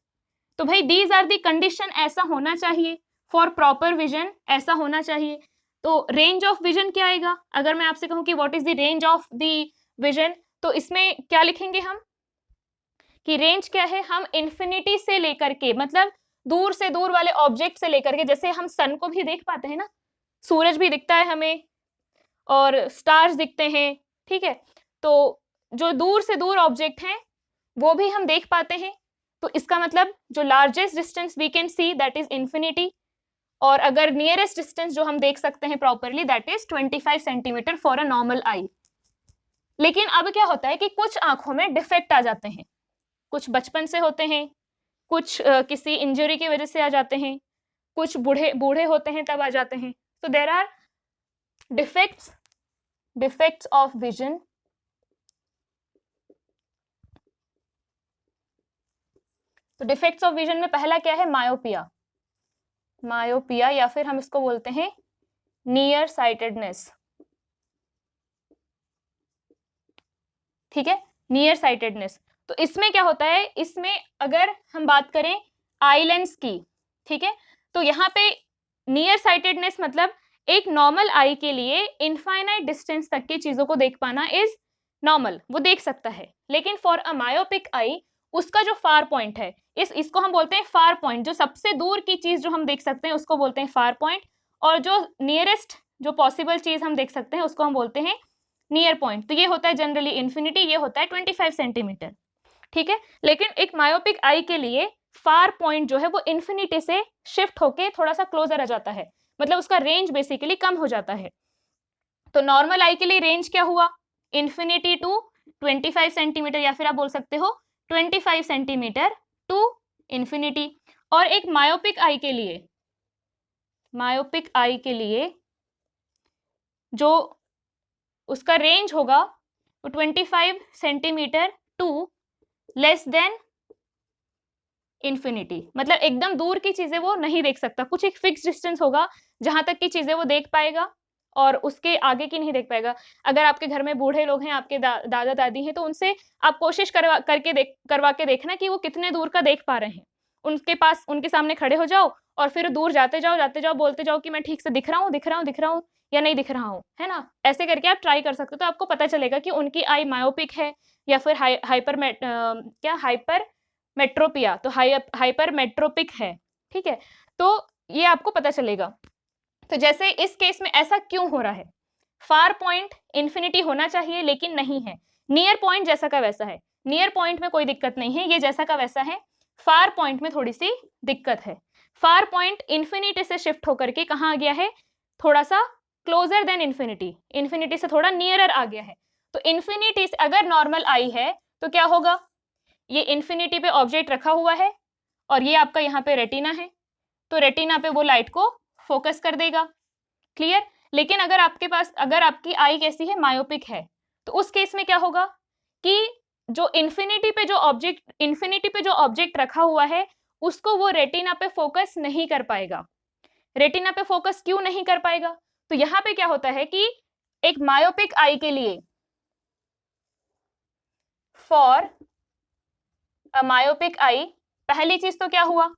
तो भाई दीज आर दी कंडीशन, ऐसा होना चाहिए फॉर प्रॉपर विजन, ऐसा होना चाहिए. तो रेंज ऑफ विजन क्या आएगा, अगर मैं आपसे कहूँ कि what is the range of the vision, तो इसमें क्या लिखेंगे हम कि रेंज क्या है, हम इन्फिनिटी से लेकर के, मतलब दूर से दूर वाले ऑब्जेक्ट से लेकर के, जैसे हम सन को भी देख पाते हैं ना, सूरज भी दिखता है हमें और स्टार्स दिखते हैं, ठीक है. तो जो दूर से दूर ऑब्जेक्ट हैं वो भी हम देख पाते हैं. तो इसका मतलब जो largest distance we can see that is infinity, और अगर नियरेस्ट डिस्टेंस जो हम देख सकते हैं properly that is 25 centimetre for a normal eye. लेकिन अब क्या होता है कि कुछ आंखों में डिफेक्ट आ जाते हैं, कुछ बचपन से होते हैं, कुछ किसी इंजरी की वजह से आ जाते हैं, कुछ बूढ़े बूढ़े होते हैं तब आ जाते हैं. तो there are defects of vision. तो डिफेक्ट्स ऑफ विजन में पहला क्या है, मायोपिया. मायोपिया या फिर हम इसको बोलते हैं नियर साइटेडनेस, ठीक है, नियर साइटेडनेस. तो इसमें क्या होता है, इसमें अगर हम बात करें आई लेंस की, ठीक है, तो यहाँ पे नियर साइटेडनेस मतलब एक नॉर्मल आई के लिए इनफाइनाइट डिस्टेंस तक की चीजों को देख पाना इज नॉर्मल, वो देख सकता है. लेकिन फॉर अ मायोपिक आई उसका जो फार पॉइंट है, इसको हम बोलते हैं फार पॉइंट, जो सबसे दूर की चीज जो हम देख सकते हैं उसको बोलते हैं फार पॉइंट, और जो नियरेस्ट जो पॉसिबल चीज हम देख सकते हैं उसको हम बोलते हैं नियर पॉइंट. तो ये होता है जनरली इन्फिनिटी, ये होता है 25 सेंटीमीटर, ठीक है. लेकिन एक मायोपिक आई के लिए फार पॉइंट जो है वो इन्फिनिटी से शिफ्ट होके थोड़ा सा क्लोजर आ जाता है, मतलब उसका रेंज बेसिकली कम हो जाता है. तो नॉर्मल आई के लिए रेंज क्या हुआ, इन्फिनिटी टू 25 सेंटीमीटर, या फिर आप बोल सकते हो 25 सेंटीमीटर टू इन्फिनिटी. और एक मायोपिक आई के लिए जो उसका रेंज होगा वो 25 centimetre to less than infinity, मतलब एकदम दूर की चीजें वो नहीं देख सकता, कुछ एक फिक्स डिस्टेंस होगा जहां तक की चीजें वो देख पाएगा और उसके आगे की नहीं देख पाएगा. अगर आपके घर में बूढ़े लोग हैं, आपके दादा दादी हैं, तो उनसे आप कोशिश करवा के देखना कि वो कितने दूर का देख पा रहे हैं. उनके सामने खड़े हो जाओ और फिर दूर जाते जाओ बोलते जाओ कि मैं ठीक से दिख रहा हूँ या नहीं दिख रहा हूँ, है ना. ऐसे करके आप ट्राई कर सकते हो, तो आपको पता चलेगा कि उनकी आई मायोपिक है या फिर हाइपर मेट्रोपिया, तो हाइपर मेट्रोपिक है, ठीक है. तो ये आपको पता चलेगा. तो जैसे इस केस में ऐसा क्यों हो रहा है, फार पॉइंट इन्फिनिटी होना चाहिए लेकिन नहीं है, नियर पॉइंट जैसा का वैसा है. नियर पॉइंट में कोई दिक्कत नहीं है, ये जैसा का वैसा है. फार पॉइंट में थोड़ी सी दिक्कत है. फार पॉइंट इन्फिनिटी से शिफ्ट होकर के कहाँ आ गया है, थोड़ा सा क्लोजर देन इन्फिनिटी से थोड़ा नियरर आ गया है. तो इन्फिनिटी से अगर नॉर्मल आई है तो क्या होगा, ये इन्फिनिटी पे ऑब्जेक्ट रखा हुआ है और ये आपका यहाँ पे रेटिना है, तो रेटिना पे वो लाइट को फोकस कर देगा, क्लियर. लेकिन अगर आपकी आई कैसी है, मायोपिक है, तो उस केस में क्या होगा कि जो इन्फिनिटी पे जो ऑब्जेक्ट रखा हुआ है उसको वो रेटिना पे फोकस नहीं कर पाएगा. रेटिना पे फोकस क्यों नहीं कर पाएगा, तो यहाँ पे क्या होता है कि एक मायोपिक आई के लिए, फॉर अ मायोपिक आई, पहली चीज तो क्या हुआ,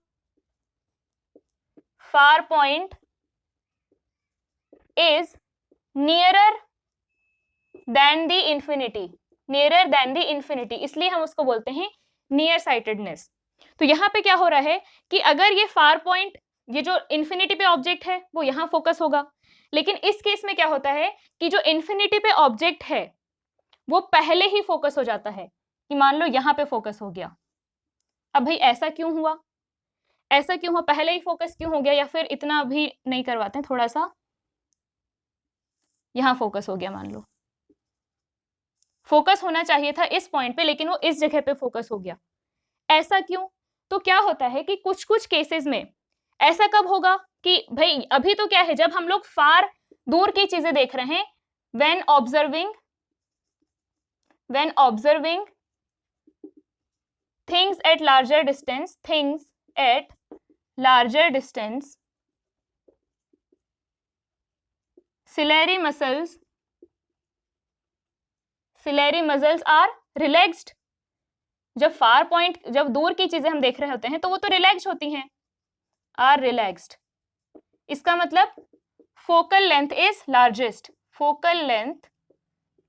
far point is nearer than the infinity, इसलिए हम उसको बोलते हैं नियर साइटेडनेस. तो यहाँ पे क्या हो रहा है कि अगर ये फार पॉइंट, ये जो इन्फिनिटी पे ऑब्जेक्ट है वो यहाँ फोकस होगा, लेकिन इस केस में क्या होता है कि जो इन्फिनिटी पे ऑब्जेक्ट है वो पहले ही फोकस हो जाता है, कि मान लो यहाँ पे फोकस हो गया. अब भाई ऐसा क्यों हुआ, पहले ही फोकस क्यों हो गया, या फिर इतना अभी नहीं करवाते हैं, थोड़ा सा यहाँ फोकस हो गया, मान लो फोकस होना चाहिए था इस पॉइंट पे लेकिन वो इस जगह पे फोकस हो गया, ऐसा क्यों. तो क्या होता है कि कुछ केसेस में ऐसा कब होगा कि भाई अभी तो क्या है, जब हम लोग फार दूर की चीजें देख रहे हैं, when observing things at larger distance, ciliary muscles are relaxed. जब फार पॉइंट, जब दूर की चीजें हम देख रहे होते हैं तो वो तो रिलैक्स होती हैं, आर रिलैक्स्ड. इसका मतलब focal length is largest. Focal length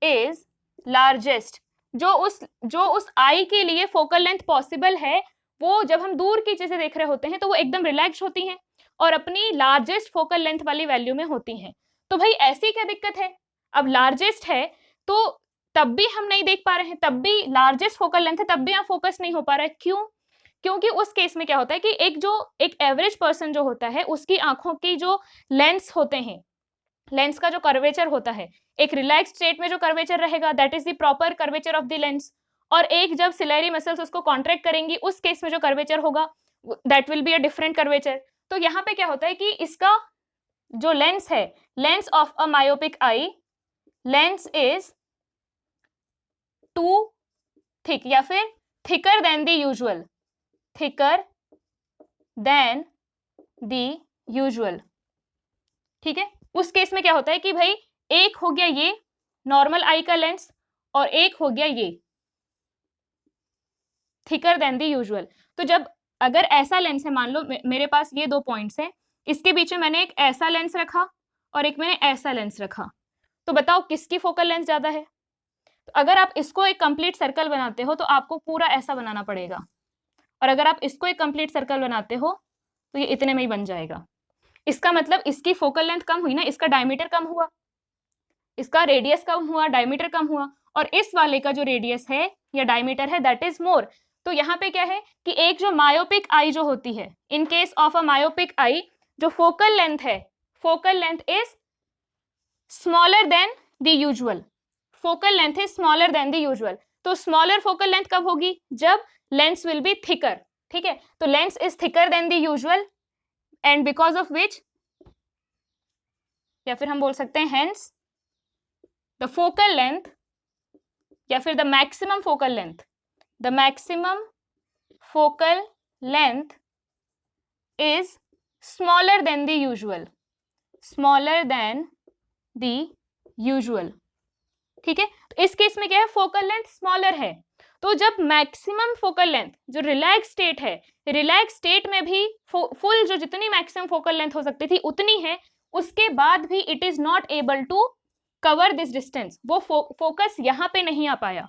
is largest. जो उस आई के लिए फोकल लेंथ पॉसिबल है, वो जब हम दूर की चीजें देख रहे होते हैं तो वो एकदम रिलैक्स होती हैं और अपनी लार्जेस्ट फोकल लेंथ वाली वैल्यू में होती हैं. तो भाई ऐसी क्या दिक्कत है, अब लार्जेस्ट है तो तब भी हम नहीं देख पा रहे हैं, तब भी लार्जेस्ट फोकल लेंथ है, तब भी यहाँ फोकस नहीं हो पा रहा है. क्यों? क्योंकि उस केस में क्या होता है कि एक एवरेज पर्सन जो होता है, उसकी आंखों की जो लेंस होते हैं, लेंस का जो कर्वेचर होता है, एक रिलैक्स स्टेट में जो कर्वेचर रहेगा that is the proper curvature of the lens, और एक जब सिलेरी मसल्स उसको कॉन्ट्रैक्ट करेंगी उस केस में जो कर्वेचर होगा that will be a different curvature. तो यहाँ पे क्या होता है कि इसका जो लेंस है, lens of a myopic eye, lens is too thick या फिर thicker than the usual, thicker than the usual. ठीक है, उस केस में क्या होता है कि भाई एक हो गया ये नॉर्मल आई का लेंस और एक हो गया ये थिकर देन द यूजुअल. तो जब अगर ऐसा लेंस है, मान लो मेरे पास ये दो पॉइंट्स हैं, इसके बीच में मैंने एक ऐसा लेंस रखा और एक मैंने ऐसा लेंस रखा, तो बताओ किसकी फोकल लेंथ ज्यादा है? तो अगर आप इसको एक कंप्लीट सर्कल बनाते हो तो आपको पूरा ऐसा बनाना पड़ेगा, और अगर आप इसको एक कंप्लीट सर्कल बनाते हो तो ये इतने में ही बन जाएगा. इसका मतलब इसकी फोकल लेंथ कम हुई ना, इसका डायमीटर कम हुआ, इसका रेडियस कम हुआ, डायमीटर कम हुआ, और इस वाले का जो रेडियस है या डायमीटर है दैट इज मोर. तो यहाँ पे क्या है कि एक जो मायोपिक आई जो होती है, in case of a myopic आई, जो फोकल लेंथ है, focal length is smaller than the usual. Focal length is smaller than the usual. तो स्मॉलर फोकल लेंथ कब होगी? जब लेंस विल बी थिकर. ठीक है, तो lens is thicker than the usual and because of which, या फिर हम बोल सकते हैं हेंस द फोकल लेंथ, या फिर the maximum focal length, the maximum focal length is smaller than the usual, smaller than the usual. ठीक है, तो इस केस में क्या है, फोकल लेंथ स्मॉलर है. तो जब मैक्सिमम फोकल लेंथ जो रिलैक्स स्टेट है, रिलैक्स स्टेट में भी फुल जो जितनी मैक्सिमम फोकल लेंथ हो सकती थी उतनी है, उसके बाद भी it is not able to cover this distance. वो फोकस यहाँ पे नहीं आ पाया,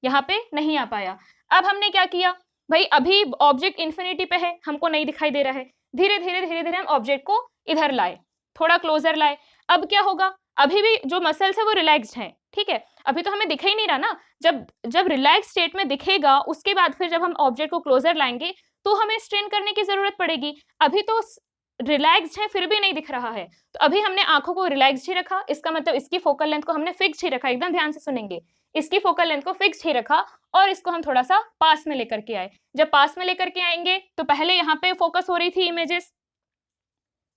यहाँ पे नहीं आ पाया. अब हमने क्या किया भाई, अभी ऑब्जेक्ट इंफिनिटी पे है, हमको नहीं दिखाई दे रहा है, धीरे धीरे हम ऑब्जेक्ट को इधर लाए, थोड़ा क्लोजर लाए. अब क्या होगा, अभी भी जो मसल्स है वो रिलैक्स्ड है. ठीक है, अभी तो हमें दिखाई नहीं रहा ना, जब रिलैक्स स्टेट में दिखेगा उसके बाद फिर जब हम ऑब्जेक्ट को क्लोजर लाएंगे तो हमें स्ट्रेन करने की जरूरत पड़ेगी. अभी तो रिलैक्स्ड है फिर भी नहीं दिख रहा है, तो अभी हमने आंखों को रिलैक्स्ड ही रखा, इसका मतलब इसकी फोकल लेंथ को हमने फिक्स्ड ही रखा. एकदम ध्यान से सुनेंगे, इसकी फोकल लेंथ को फिक्स्ड ही रखा और इसको हम थोड़ा सा पास में लेकर के आए. जब पास में लेकर के आएंगे तो पहले यहाँ पे फोकस हो रही थी इमेजेस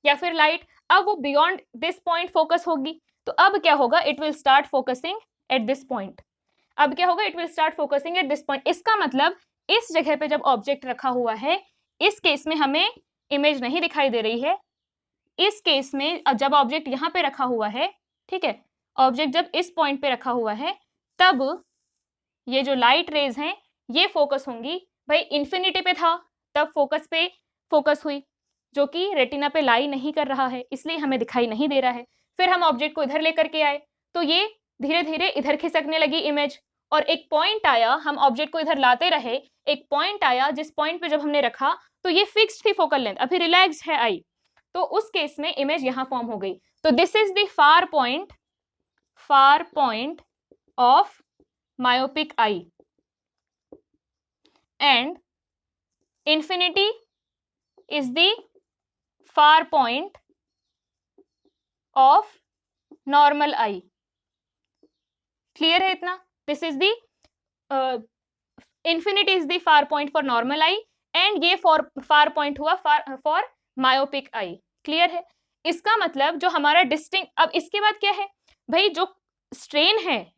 या फिर लाइट, अब वो बियॉन्ड दिस पॉइंट फोकस होगी. तो अब क्या होगा, it will start focusing at this point. अब क्या होगा, it will start focusing at this point. इसका मतलब इस जगह पे जब ऑब्जेक्ट रखा हुआ है, इस केस में हमें इमेज नहीं दिखाई दे रही है. इस केस में जब ऑब्जेक्ट यहाँ पे रखा हुआ है, ठीक है, ऑब्जेक्ट जब इस पॉइंट पे रखा हुआ है, तब ये जो लाइट रेज हैं ये फोकस होंगी. भाई इंफिनिटी पे था तब फोकस पे फोकस हुई, जो कि रेटिना पे लाई नहीं कर रहा है, इसलिए हमें दिखाई नहीं दे रहा है. फिर हम ऑब्जेक्ट को इधर लेकर के आए तो ये धीरे धीरे इधर खिसकने लगी इमेज, और एक पॉइंट आया, हम ऑब्जेक्ट को इधर लाते रहे, एक पॉइंट आया जिस पॉइंट पे जब हमने रखा तो ये फिक्स्ड थी फोकल लेंथ, अभी रिलैक्स्ड है आई, तो उस केस में इमेज यहां फॉर्म हो गई. तो this is the far point of myopic eye, and infinity is the far point of normal eye. Clear है इतना? This is the infinity is the far point for normal eye and ये far point हुआ for myopic eye. Clear है? इसका मतलब जो हमारा distinct, अब इसके बाद क्या है भाई, जो स्ट्रेन है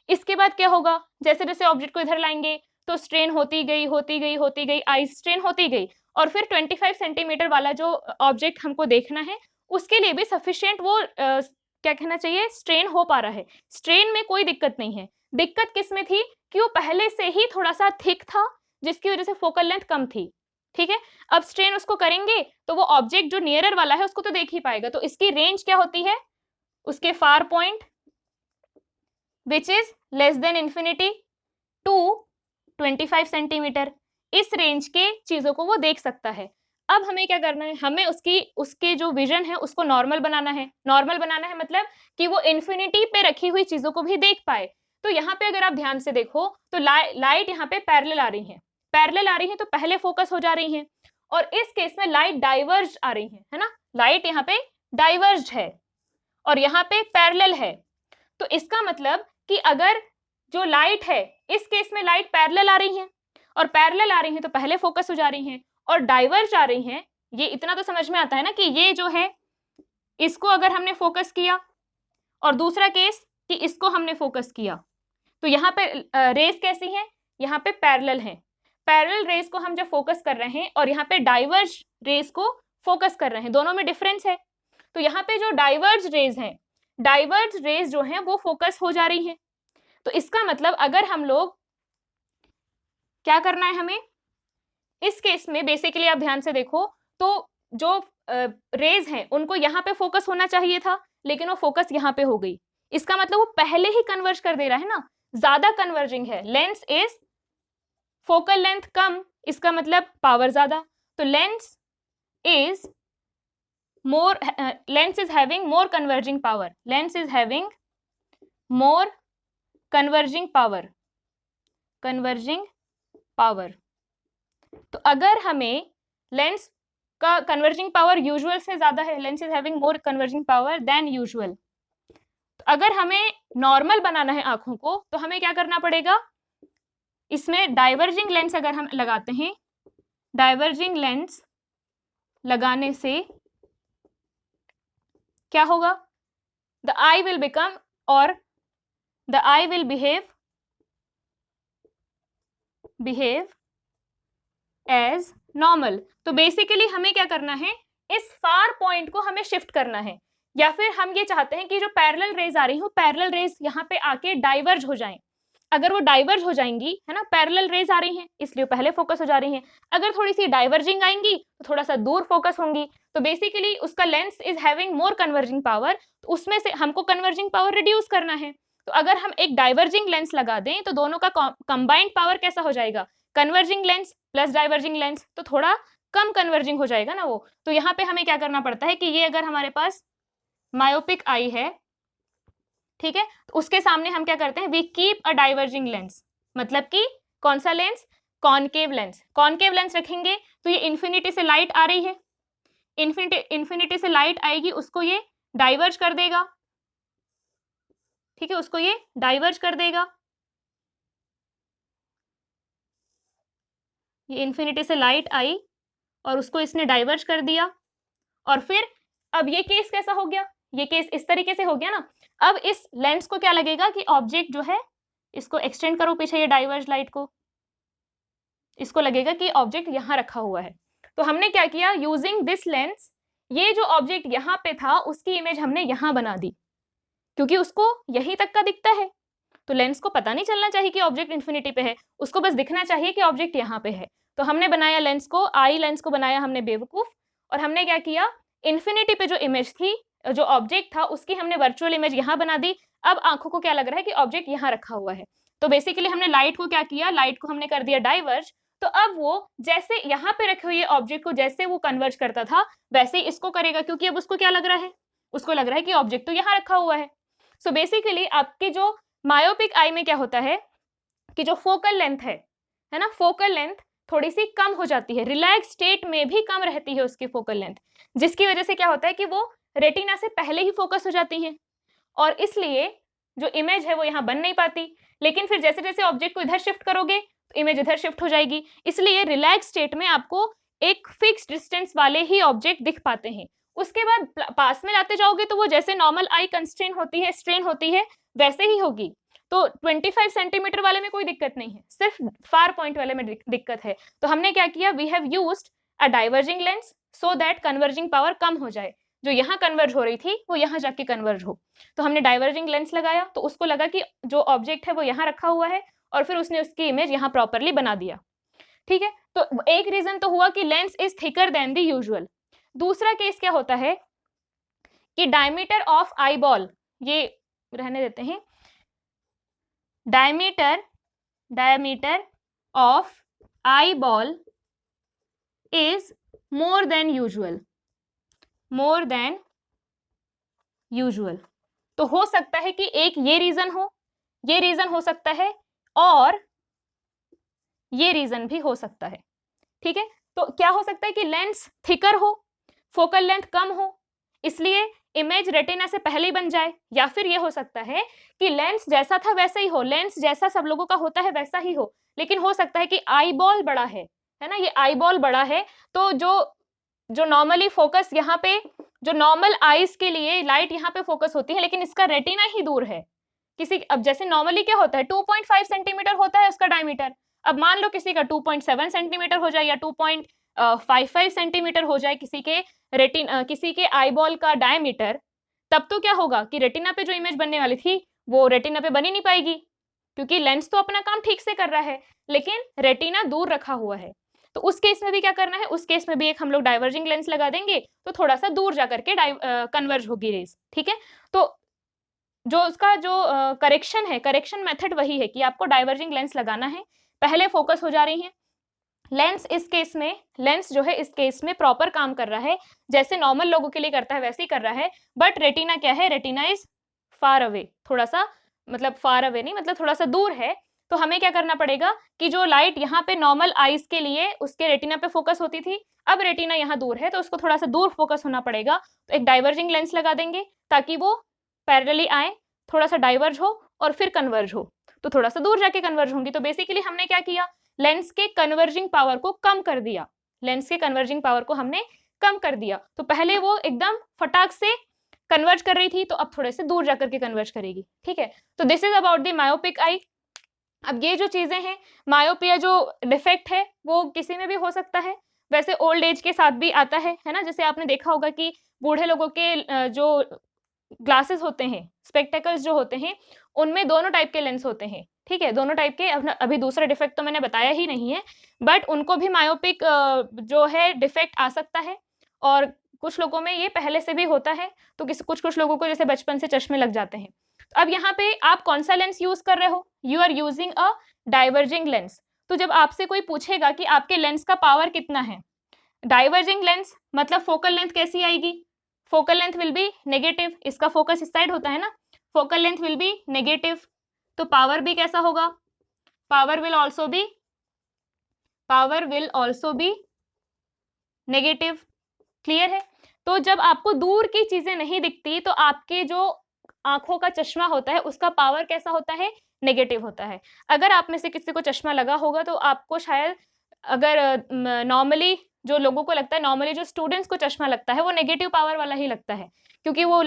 इसके बाद क्या होगा, जैसे जैसे ऑब्जेक्ट को इधर लाएंगे तो स्ट्रेन होती गई होती गई होती गई, आई स्ट्रेन होती गई, और फिर 25 सेंटीमीटर वाला जो ऑब्जेक्ट हमको देखना है उसके लिए भी सफिशिएंट वो क्या कहना चाहिए, स्ट्रेन हो पा रहा है। स्ट्रेन में कोई दिक्कत नहीं है। दिक्कत किस में थी कि वो पहले से ही थोड़ा सा थिक था जिसकी वजह से फोकल लेंथ कम थी। ठीक है, अब स्ट्रेन उसको करेंगे तो वो ऑब्जेक्ट जो नियरर वाला है उसको तो देख ही पाएगा, तो इसकी रेंज क्या होती है, उसके far point which is less than infinity to 25 centimetre, इस रेंज के चीजों को वो देख सकता है। अब हमें क्या करना है, हमें उसके जो विजन है उसको नॉर्मल बनाना है। नॉर्मल बनाना है मतलब कि वो इंफिनिटी पे रखी हुई चीजों को भी देख पाए। तो यहाँ पे अगर आप ध्यान से देखो तो लाइट यहाँ पे पैरेलल आ रही है, पैरेलल आ रही है तो पहले फोकस हो जा रही है, और इस केस में लाइट डाइवर्ज आ रही है ना, लाइट यहाँ पे डाइवर्ज है और यहाँ पे पैरेलल है। तो इसका मतलब कि अगर जो लाइट है, इस केस में लाइट पैरेलल आ रही है और पैरेलल आ रही है तो पहले फोकस हो जा रही है, और डाइवर्ज आ रही है, ये इतना तो समझ में आता है ना कि ये जो है इसको अगर हमने फोकस किया और दूसरा केस कि इसको हमने फोकस किया, तो यहाँ पे रेस कैसी है, यहाँ पे पैरेलल है। पैरेलल रेस को हम जब फोकस कर रहे हैं और यहाँ पे डाइवर्ज रेस को फोकस कर रहे हैं, दोनों में डिफरेंस है। तो यहाँ पे जो डाइवर्ज रेज हैं, डाइवर्ज रेज जो है वो फोकस हो जा रही है। तो इसका मतलब अगर हम लोग क्या करना है हमें इस केस में, बेसिकली आप ध्यान से देखो तो जो रेज हैं उनको यहाँ पे फोकस होना चाहिए था, लेकिन वो फोकस यहाँ पे हो गई। इसका मतलब वो पहले ही कन्वर्ज कर दे रहा है ना, ज्यादा कन्वर्जिंग है। लेंस इज फोकल लेंथ कम, इसका मतलब पावर ज्यादा, तो lens is having more converging power, lens is having more converging power. तो अगर हमें लेंस का कन्वर्जिंग पावर यूजुअल से ज्यादा है, lens is having more converging power than usual, तो अगर हमें नॉर्मल बनाना है आंखों को तो हमें क्या करना पड़ेगा, इसमें डाइवर्जिंग लेंस अगर हम लगाते हैं, डाइवर्जिंग लेंस लगाने से क्या होगा, द आई विल बिकम और the eye will behave as normal. तो बेसिकली हमें क्या करना है, इस फार पॉइंट को हमें शिफ्ट करना है, या फिर हम ये चाहते हैं कि जो पैरेलल रेज आ रही हो, पैरेलल रेज यहाँ पे आके डाइवर्ज हो जाएं। अगर वो डाइवर्ज हो जाएंगी, है ना, पैरेलल रेज आ रही हैं इसलिए पहले फोकस हो जा रही हैं, अगर थोड़ी सी डाइवर्जिंग आएंगी तो थोड़ा सा दूर फोकस होंगी। तो बेसिकली उसका lens is having more converging power, तो उसमें से हमको कन्वर्जिंग पावर रिड्यूस करना है। तो अगर हम एक डाइवर्जिंग लेंस लगा दें तो दोनों का कंबाइंड पावर कैसा हो जाएगा, converging lens plus diverging lens, तो थोड़ा कम कन्वर्जिंग हो जाएगा ना वो। तो यहाँ पे हमें क्या करना पड़ता है कि ये अगर हमारे पास मायोपिक आई है, ठीक है, तो उसके सामने हम क्या करते हैं, we keep a diverging lens, मतलब कि कौन सा lens, concave lens. Concave lens रखेंगे तो ये इंफिनिटी से लाइट आ रही है, इंफिनिटी से लाइट आएगी, उसको ये डाइवर्ज कर देगा, ठीक है, उसको ये डाइवर्ज कर देगा, ये इंफिनिटी से लाइट आई और उसको इसने डाइवर्ज कर दिया। और फिर अब ये केस कैसा हो गया, ये केस इस तरीके से हो गया ना। अब इस लेंस को क्या लगेगा कि ऑब्जेक्ट जो है, इसको एक्सटेंड करो पीछे ये डाइवर्ज लाइट को, इसको लगेगा कि ऑब्जेक्ट यहां रखा हुआ है। तो हमने क्या किया, यूजिंग दिस लेंस, ये जो ऑब्जेक्ट यहां पे था उसकी इमेज हमने यहां बना दी, क्योंकि उसको यहीं तक का दिखता है। तो लेंस को पता नहीं चलना चाहिए कि ऑब्जेक्ट इन्फिनिटी पे है, उसको बस दिखना चाहिए कि ऑब्जेक्ट यहाँ पे है। तो हमने बनाया लेंस को, आई लेंस को बनाया हमने बेवकूफ, और हमने क्या किया, इन्फिनिटी पे जो इमेज थी, जो ऑब्जेक्ट था, उसकी हमने वर्चुअल इमेज यहाँ बना दी। अब आंखों को क्या लग रहा है कि ऑब्जेक्ट यहाँ रखा हुआ है। तो बेसिकली हमने लाइट को क्या किया, लाइट को हमने कर दिया डाइवर्ज। तो अब वो जैसे यहाँ पे रखे हुए ऑब्जेक्ट को जैसे वो कन्वर्ज करता था वैसे ही इसको करेगा, क्योंकि अब उसको क्या लग रहा है, उसको लग रहा है कि ऑब्जेक्ट तो यहाँ रखा हुआ है। सो बेसिकली आपके जो मायोपिक आई में क्या होता है कि जो फोकल लेंथ है ना, फोकल लेंथ थोड़ी सी कम हो जाती है, रिलैक्स स्टेट में भी कम रहती है उसकी फोकल लेंथ, जिसकी वजह से क्या होता है कि वो रेटिना से पहले ही फोकस हो जाती है, और इसलिए जो इमेज है वो यहाँ बन नहीं पाती। लेकिन फिर जैसे जैसे ऑब्जेक्ट को इधर शिफ्ट करोगे तो इमेज इधर शिफ्ट हो जाएगी, इसलिए रिलैक्स स्टेट में आपको एक फिक्स डिस्टेंस वाले ही ऑब्जेक्ट दिख पाते हैं। उसके बाद पास में लाते जाओगे तो वो जैसे नॉर्मल आई कंस्ट्रेन होती है, स्ट्रेन होती है, वैसे ही होगी। तो 25 सेंटीमीटर वाले में कोई दिक्कत नहीं है, सिर्फ फार पॉइंट वाले में दिक्कत है। तो हमने क्या किया, we have used a diverging lens so that converging power कम हो जाए, जो यहाँ कन्वर्ज हो रही थी वो यहाँ जाके कन्वर्ज हो। तो हमने डाइवर्जिंग लेंस लगाया, तो उसको लगा कि जो ऑब्जेक्ट है वो यहाँ रखा हुआ है, और फिर उसने उसकी इमेज यहाँ प्रॉपरली बना दिया। ठीक है, तो एक रीजन तो हुआ कि lens is thicker than the usual. दूसरा केस क्या होता है कि डायमीटर ऑफ आई बॉल, ये रहने देते हैं, diameter of eye ball is more than usual. तो हो सकता है कि एक ये रीजन हो सकता है, और ये रीजन भी हो सकता है। ठीक है, तो क्या हो सकता है कि लेंस थिकर हो, फोकल लेंथ कम हो, इसलिए इमेज रेटिना से पहले ही बन जाए, या फिर ये हो सकता है कि लेंस जैसा था वैसा ही हो, लेंस जैसा सब लोगों का होता है वैसा ही हो, लेकिन हो सकता है कि आई बॉल बड़ा है ना, ये आई बॉल बड़ा है, तो जो नॉर्मली फोकस यहाँ पे, जो नॉर्मल आईज के लिए लाइट यहाँ पे फोकस होती है, लेकिन इसका रेटिना ही दूर है। अब जैसे नॉर्मली क्या होता है, 2.5 सेंटीमीटर होता है उसका डायमीटर, अब मान लो किसी का 2.7 सेंटीमीटर हो जाए या 2.55 सेंटीमीटर हो जाए किसी के आईबॉल का डायमीटर, तब तो क्या होगा कि रेटिना पे जो इमेज बनने वाली थी वो रेटिना पे बनी नहीं पाएगी, क्योंकि लेंस तो अपना काम ठीक से कर रहा है, लेकिन रेटिना दूर रखा हुआ है। तो उस केस में भी क्या करना है, उस केस में भी एक हम लोग डाइवर्जिंग लेंस लगा देंगे, तो थोड़ा सा दूर जा करके कन्वर्ज होगी रेज। ठीक है, तो जो उसका जो करेक्शन मेथड वही है कि आपको डाइवर्जिंग लेंस लगाना है, पहले फोकस हो जा रही है। लेंस जो है इस केस में प्रॉपर काम कर रहा है, जैसे नॉर्मल लोगों के लिए करता है वैसे ही कर रहा है, बट रेटिना क्या है, रेटिना इज फार अवे, थोड़ा सा मतलब फार अवे नहीं, मतलब थोड़ा सा दूर है। तो हमें क्या करना पड़ेगा कि जो लाइट यहाँ पे नॉर्मल आईज के लिए उसके रेटिना पे फोकस होती थी, अब रेटिना यहाँ दूर है तो उसको थोड़ा सा दूर फोकस होना पड़ेगा, तो एक डाइवर्जिंग लेंस लगा देंगे ताकि वो पैरेलली आए, थोड़ा सा डाइवर्ज हो और फिर कन्वर्ज हो, तो थोड़ा सा दूर जाके कन्वर्ज होंगी। तो बेसिकली हमने क्या किया, लेंस के कन्वर्जिंग पावर को कम कर दिया, हमने कम कर दिया। तो पहले वो एकदम फटाक से कन्वर्ज कर रही थी, तो अब थोड़े से दूर जाकर के कन्वर्ज करेगी। ठीक है, तो this is about the myopic eye. अब ये जो चीजें हैं, मायोपिया जो डिफेक्ट है वो किसी में भी हो सकता है, वैसे ओल्ड एज के साथ भी आता है ना। जैसे आपने देखा होगा कि बूढ़े लोगों के जो ग्लासेस होते हैं, स्पेक्टेकल्स जो होते हैं, उनमें दोनों टाइप के लेंस होते हैं। ठीक है, दोनों टाइप के, अभी दूसरा डिफेक्ट तो मैंने बताया ही नहीं है, बट उनको भी मायोपिक जो है डिफेक्ट आ सकता है, और कुछ लोगों में ये पहले से भी होता है, तो कुछ लोगों को जैसे बचपन से चश्मे लग जाते हैं। तो अब यहाँ पे आप कौन सा लेंस यूज कर रहे हो, you are using a diverging lens. तो जब आपसे कोई पूछेगा कि आपके लेंस का पावर कितना है, डाइवर्जिंग लेंस मतलब फोकल लेंथ कैसी आएगी, focal length will be negative, इसका फोकस इस साइड होता है ना, focal length will be negative, तो पावर भी कैसा होगा, power will also be negative. Clear है। तो जब आपको दूर की चीजें नहीं दिखती, तो आपके जो आंखों का चश्मा होता है उसका पावर कैसा होता है, नेगेटिव होता है। अगर आप में से किसी को चश्मा लगा होगा तो आपको शायद, अगर नॉर्मली जो लोगों को लगता है, नॉर्मली जो स्टूडेंट्स को चश्मा लगता है वो नेगेटिव पावर वाला ही लगता है, क्योंकि वो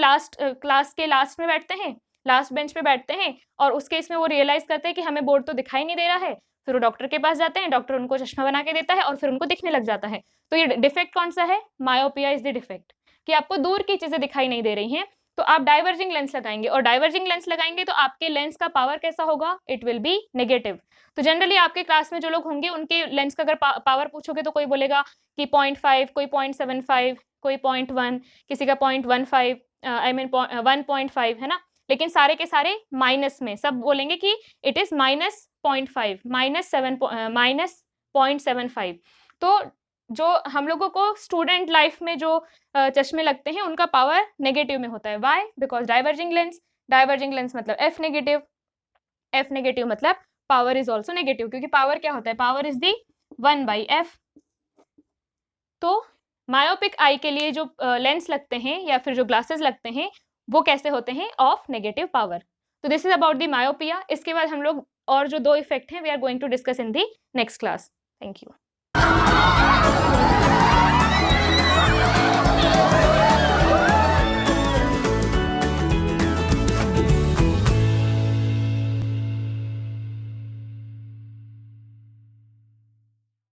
क्लास के लास्ट में बैठते हैं, लास्ट बेंच पे बैठते हैं, और उस केस में वो रियलाइज करते हैं कि हमें बोर्ड तो दिखाई नहीं दे रहा है, फिर वो डॉक्टर के पास जाते हैं, डॉक्टर उनको चश्मा बना के देता है और फिर उनको दिखने लग जाता है। तो ये डिफेक्ट कौन सा है, मायोपिया इज द डिफेक्ट, कि आपको दूर की चीजें दिखाई नहीं दे रही हैं, तो आप डाइवर्जिंग लेंस लगाएंगे, और डाइवर्जिंग लेंस लगाएंगे तो आपके लेंस का पावर कैसा होगा, इट विल बी नेगेटिव। तो जनरली आपके क्लास में जो लोग होंगे उनके लेंस का अगर पावर पूछोगे तो कोई बोलेगा कि 0.5, कोई 0.75, कोई 0.1, किसी का 0.15, आई मीन 1.5, है ना, लेकिन सारे के सारे माइनस में, सब बोलेंगे कि इट इज -0.5, -0.75। तो जो हम लोगों को स्टूडेंट लाइफ में जो चश्मे लगते हैं उनका पावर नेगेटिव में होता है। व्हाई, बिकॉज डाइवर्जिंग लेंस मतलब एफ नेगेटिव मतलब पावर इज ऑल्सो नेगेटिव, क्योंकि पावर क्या होता है, पावर इज दी 1/f। तो मायोपिक आई के लिए जो लेंस लगते हैं या फिर जो ग्लासेस लगते हैं वो कैसे होते हैं, ऑफ नेगेटिव पावर। तो this is about the myopia. इसके बाद हम लोग और जो 2 इफेक्ट हैं we are going to discuss in the next class. Thank you.